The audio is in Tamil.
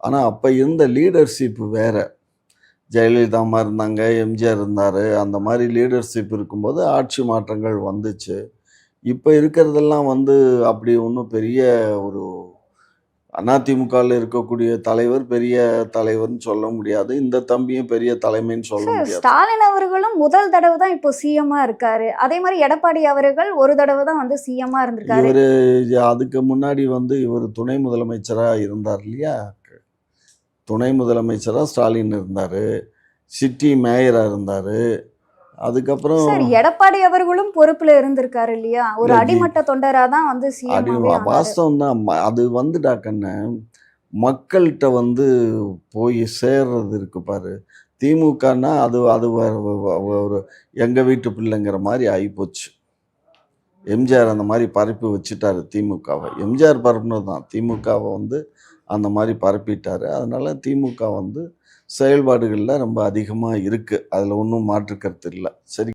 ஆனால் அப்போ இருந்த லீடர்ஷிப் வேற. ஜெயலலிதா அம்மா இருந்தாங்க, எம்ஜிஆர் இருந்தார். அந்த மாதிரி லீடர்ஷிப் இருக்கும்போது ஆட்சி மாற்றங்கள் வந்துச்சு. இப்போ இருக்கிறதெல்லாம் அப்படி ஒன்றும் பெரிய ஒரு அதிமுகவில் இருக்கக்கூடிய தலைவர் பெரிய தலைவர்னு சொல்ல முடியாது. இந்த தம்பியும் பெரிய தலைமைன்னு சொல்ல சார், முடியாது. ஸ்டாலின் அவர்களும் முதல் தடவை தான் இப்போ சிஎம்மா இருக்காரு. அதே மாதிரி எடப்பாடி அவர்கள் ஒரு தடவை தான் சிஎம்மா இருந்திருக்காரு. இவரு அதுக்கு முன்னாடி இவர் துணை முதலமைச்சரா இருந்தார் இல்லையா? துணை முதலமைச்சரா ஸ்டாலின் இருந்தாரு. சிட்டி மேயரா இருந்தாரு. அதுக்கப்புறம் சார், எடப்பாடி அவர்களும் பொறுப்புல இருந்திருக்காரு இல்லையா? ஒரு அடிமட்ட தொண்டரா தான் சிஎம்மாவே ஆனாரு. வாஸ்தவம் தான். அது டாக்கண்ண மக்கள்கிட்ட போய் சேர்றது இருக்கு பாரு. திமுகன்னா அது அது ஒரு எங்க வீட்டு பிள்ளைங்கிற மாதிரி ஆகிப்போச்சு. எம்ஜிஆர் அந்த மாதிரி பரப்பி வச்சுட்டாரு திமுகவை. எம்ஜிஆர் பரப்புனது தான். திமுகவை அந்த மாதிரி பரப்பிட்டாரு. அதனால திமுக செயல்பாடுகளில் ரொம்ப அதிகமாக இருக்குது. அதில் ஒன்றும் மாற்று கருத்து இல்லை. சரி.